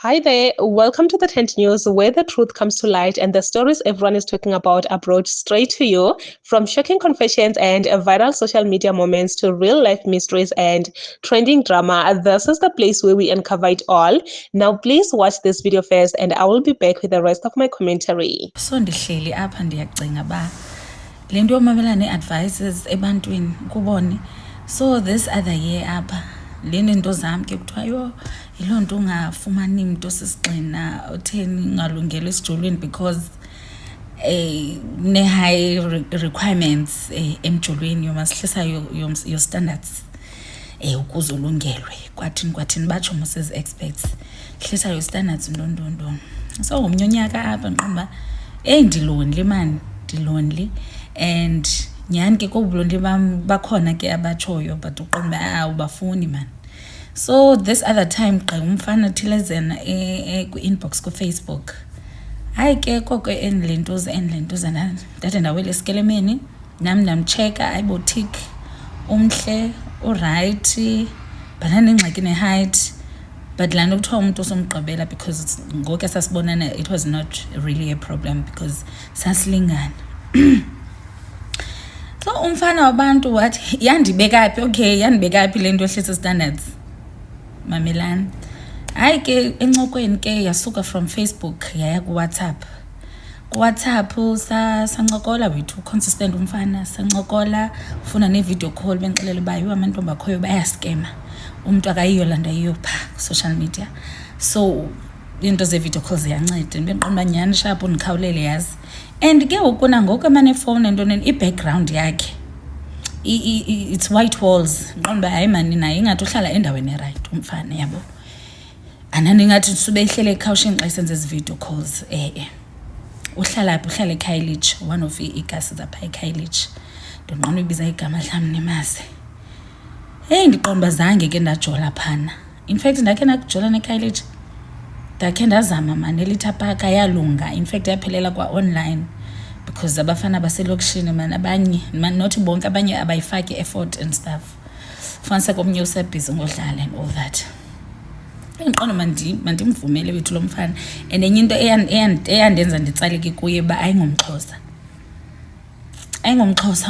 Hi there, welcome to the Tent News, where the truth comes to light and the stories everyone is talking about are brought straight to you. From shocking confessions and viral social media moments to real life mysteries and trending drama, this is the place where we uncover it all. Now, please watch this video first, and I will be back with the rest of my commentary. So ndihleli apha ndiyacinga ba le nto yomamela nee-advices ebantwini kubone. So this other year apha le nto zam ke kuthiwa yho yiloo nto ungafumani mntu osisigxina otheni ungalungeli esijolweni because ne-high requirements emjolweni yomasihlisa your standards ukuze ulungelwe kwathini batsho mosezi-experts hlisa your standards ntoni. So ngomnye unyaka apha ndiqonda uba ndilonely man ndilonely and nyhani ke kobulonely bam bakhona ke abatshoyo but uqonda uba ubafuni man. So this other time gqa umfana thilezena kwi-inbox kufacebook hayi ke koko endlentuzana ndade ndawela esikelemeni nam ndamtsheka ayibotik umhle urayithi bananengxaki ne-height but laa nto kuthiwa umntu osomgqibela because ngoku sasibonana it was not really a problem because sasilingana. So umfana wabantu wathi yandibeka phi, okay yandibeka phi le nto ehlisa standards mamelani. Hayi ke encokweni ke yasuka from Facebook yaya kuWhatsApp. kuWhatsApp sancokola wethu consistent umfana sancokola ufuna ne-video call bengixelela uba yiwo amantombi akhoyo bayaskema umntu akayiyo landa yiyo phaa social media. So into ze-video calls ziyanceda ndibendiqonda uba nyhani shapho ndikhawulele yazi. And ke ukuna ngoku emanefowuni entoni i-background yakhe it's white walls ndiqonda uba hayi mani naye ingathi uhlala endaweni erayithi umfana yabo anandingathi sube ihlele ekhawushini xa isenza ezi video calls uhlala phi uhlala eKhayelitsha one of iigasi zapha eKhayelitsha ndinqona ubiza igama hlam nemaze. Ndiqonda uba zange ke ndajola phana. In fact ndakhe ndakujola neKhayelitsha ndakhe ndazama mani elithapaka yalunga. In fact yaphelela kwa-online because abafana baselokishini mani abanye not bonke abanye abayifaki effort and stuff fumaniseka omnye usebhizi ngodlala and all that. Ndiqonda mandimvumele wethu lo mfana and enye into eyandenza nditsaleke kuye uba ayingomXhosa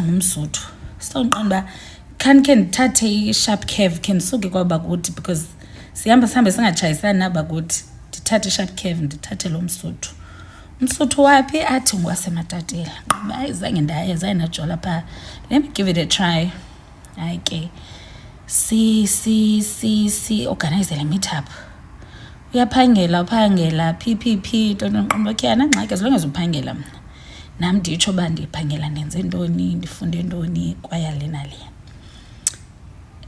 ngumSuthu. So ndiqonda uba khe ndithathe i-sharp curve khe ndisuke kwabakuthi because sihambe singatshayisani nabakuthi ndithathe i-sharp curve ndithathe lo mSuthu. umSuthu waphi athi ngwasematatela hayi zange najola phaa, let me give it a try. Hayi ke si organize le meetup. Uyaphangela PPP ntonto ke anangxaki as long as uphangela mna nam nditsho uba ndiphangela ndenze ntoni ndifunde ntoni kwayale nale.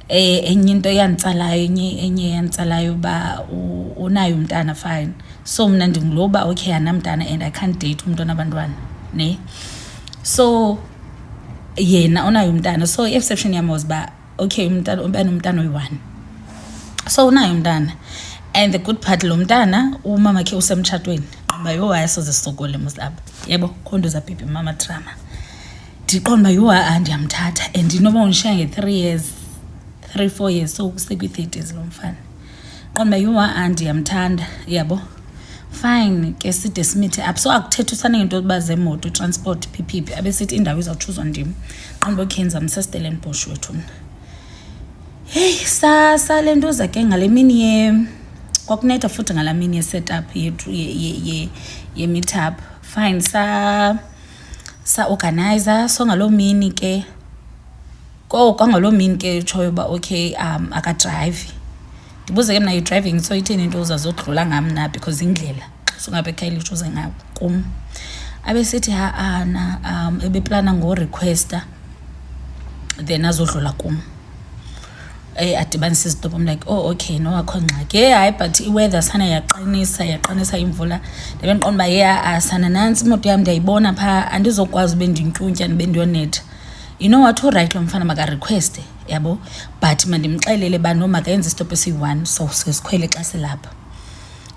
Enye into enye yantsalayo uba unayo umntana fine. So mna ndinguloba okay anamntana and I can't date umntu onabantwana ne. So yena unayo umntana, so i-exception yam was uba okay umntana uba nomntana oyi-1. So unayo umntana and the good part lo mntana umama khe usemtshatweni uba yho ayisoze sisokole muslapha yebo khonto zabhibhi mama drama. Ndiqonda uba yho ndiyamthatha and inoba undishiya nge-4 years so usekwi-30s lo mfana. Qonda uba ndiyamthanda yabo fine ke side simithe up. So akuthethi usane ngento yokuba zemoto transport PPP abesithi indawo izawutshuzwa ndim. Qonda uba khenza mseStellenbosch wethu mna. Sale nto ke ngale mini kwakunetha futhi ngala mini ye-setup yethu ye-meetup fine sa-organizer. So ngaloo mini ke kwangaloo mini ke tshoyo uba okay akadrayivi. Ndibuze ke mna i-driving so itheni into uzazodlula ngam na because indlela xa sungapha eKhayelitsha uze ngakum. Abesithi ebeplana ngorequesta then azodlula kum adibanise izitopo. I'm like oh okay no akho ngxaki. Hayi but i-weather sana yaqinisa imvula ndibe ndiqonda uba sana nantsi imoto yam ndiyayibona phaa andizokwazi ube ndintyuntya ndibe ndiyonetha. You know what, alright lo mfana makarequeste yabo but mandimxelele uba no makayenze isitopo esiyi-1 so sikhwele xa silapha.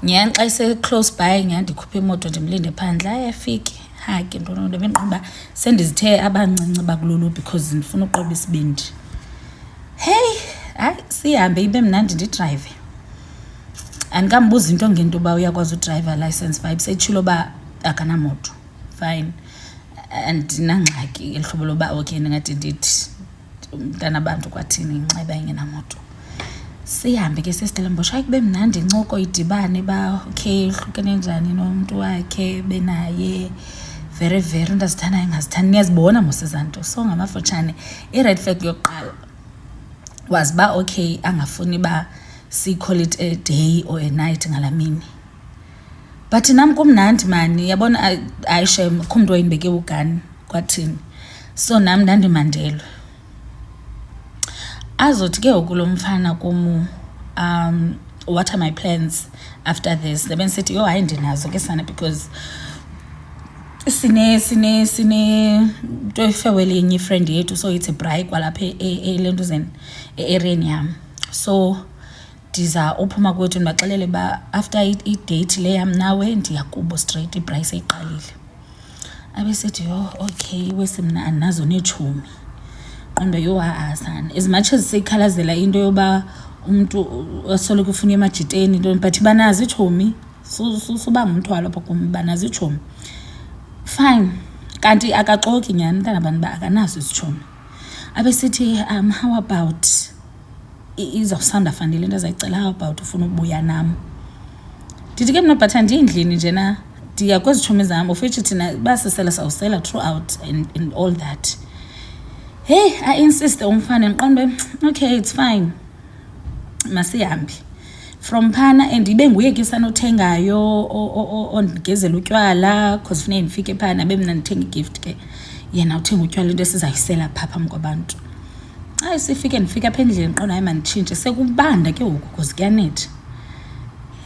Nyhani xa ise-close by nyhani ndikhuphe imoto ndimlinde phandle ayafike hake ntoni ndibe ndiqonda uba sendizithe abancinci bakulolu because ndifuna uqoba isibindi. Hey hayi sihambe ibe mnandi ndidrayive. andikambuza into ngento uba uyakwazi udriver license vibe setshilo uba akanamoto fine andinangxaki eli hlobo loba okay ndingade ndithi umntana abantu kwathini nxa uba ingenamoto. Sihambe ke seStellenbosch hayi kube mnandi incoko idibane ba okay hlukene njani nomntu wakhe benaye very very ndazithanda engazithandi niyazibona mosezanto. So ngamafutshane i-red flag yokuqala was ba okay angafuni ba si-call it a day or a night ngalamini, but nam kumnandi mani yabona ayishe kho mntu wayindibeke ugani kwathini. So nam ndandimandelwe azothi ke ngoku lo mfana kum what are my plans after this. Bendisithi yho hayi ndinazo ke sana because sine nto efewele yenye ifriend yethu, so it's a braai kwalapha elentuzeni e-areeni yam. So ndiza uphuma kwethu ndibaxelele ba after i-date le yam nawe ndiya kubo straight, ibraai seyiqalile. Abesithi yho okay wesi mna andinazo neetshomi qonda yho sana as much as seyikhalazela into yoba umntu asoloko ufuna emajiteni into but banazo itshomi suba ngumthwalo apha kum banazo itshomi fine. Kanti akaxoki nyhani mntana abantu ba akanazo izitshomi. Abesithi how about izawusanda fanele into azayicela, how about ufuna ubuya nam. Ndithi ke mna but andiyendlini njena ndiya kwezi tshomi zam of which thina basisela sawusela throughout and all that. Hey, I insist umfana ndiqonde okay it's fine masihambe from phana and ibe nguye ke sanothengayo ondigezela utywala because funeka ndifike phana bemna ndithenga igift ke yena uthenga utywala into esizayisela phaa phambi kwabantu. Hayi sifike ndifika apha endlini ndiqonda hayi manditshintshe sekubanda ke ngoku because kuyanetha.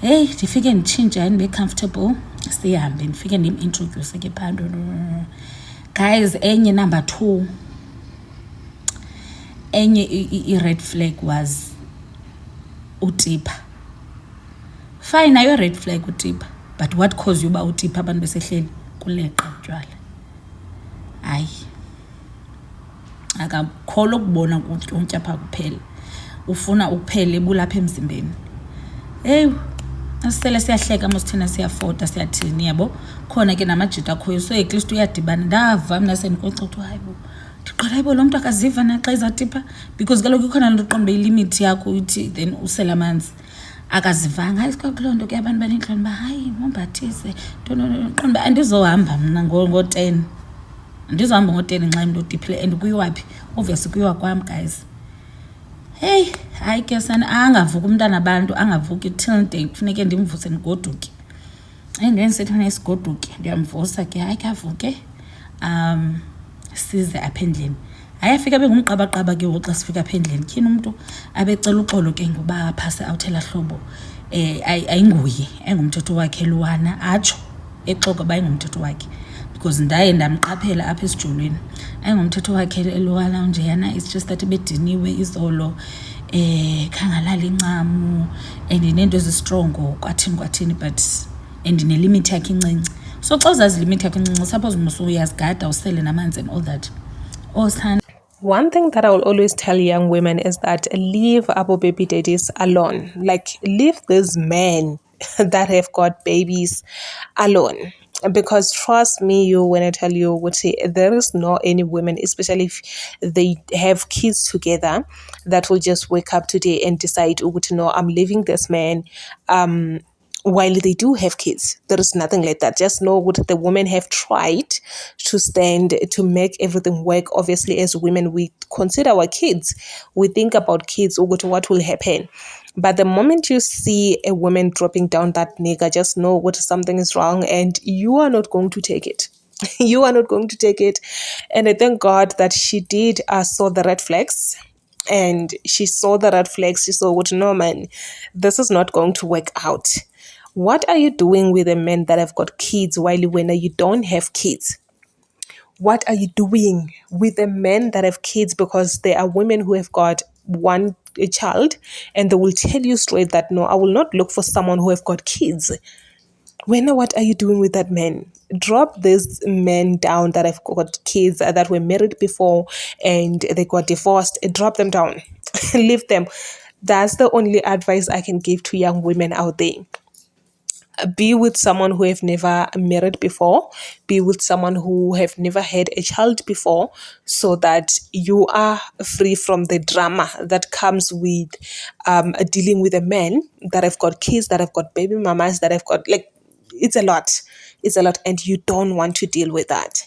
Hey ndifike nditshintshe hayi ndibe comfortable sihambe ndifike ndim-introduce ke phaa guys. Enye number 2 enye i-red flag was utipa. Fine nayo red flag utipa, but what cause you uba utipa abantu besehleli kuleqa utywala. Hayi akakholwa ukubona utya phaa kuphela, ufuna ukuphela ebulapha emzimbeni. Hey asisele siyahleka mosithina siyafota siyathini yabo khona ke namajita akhoyo, so at least uyadibana. Ndava mna sendikocotha hayi bo ndiqala hayibo lo mntu akaziva naxa izatipa because kaloku ikhona loo nto uqonda ilimit yakho uthi then usela amanzi akazivanga. Hayi sikakuloo nto ke abantu banentloni uba hayi mombathise qonda andizohamba mna ngo-10 andizohamba ngo-10 nxa imntu odiphile and kuyiwaphi obviously kuyiwa kwam guys. Hey hayi ke sana angavuki umntana abantu angavuki till day kufuneke ndimvuse ndigoduke ndisithi mna isigoduke ndiyamvusa ke hayi kavuke size apha endlini. Hayi afika bengumqabaqaba ke xa sifika apha endlini tyhini umntu abecela uxolo ke ngoba aphase awuthela hlobo ayinguye engumthetho wakhe luwana atsho exoka uba ayingumthetho wakhe because ndaye ndamqaphela apha esijolweni ayingumthetho wakhe luwana njeyana. It's just that bediniwe izolo khangalala incamu and nento ezistrongo kwathini but and nelimit yakhe incinci. So xa uzazi limit yakhe incinci suppose musu uyazigada usele namanzi and all that. One thing that I will always tell young women is that leave our baby daddies alone. Like, leave these men that have got babies alone. Because trust me, when I tell you, there is no any women, especially if they have kids together, that will just wake up today and decide, no, I'm leaving this man. While they do have kids, there is nothing like that. Just know what the women have tried to stand to make everything work. Obviously, as women, we consider our kids. We think about kids or what will happen. But the moment you see a woman dropping down that nigga, just know what something is wrong and you are not going to take it. You are not going to take it. And I thank God that she did saw the red flags. And she saw the red flags. She saw no, man, this is not going to work out. What are you doing with the men that have got kids while when you don't have kids? What are you doing with the men that have kids? Because there are women who have got a child and they will tell you straight that, no, I will not look for someone who have got kids. What are you doing with that man? Drop these men down that have got kids that were married before and they got divorced. Drop them down. Leave them. That's the only advice I can give to young women out there. Be with someone who have never married before, be with someone who have never had a child before, so that you are free from the drama that comes with dealing with a man that have got kids, that have got baby mamas, that have got, like, it's a lot, and you don't want to deal with that.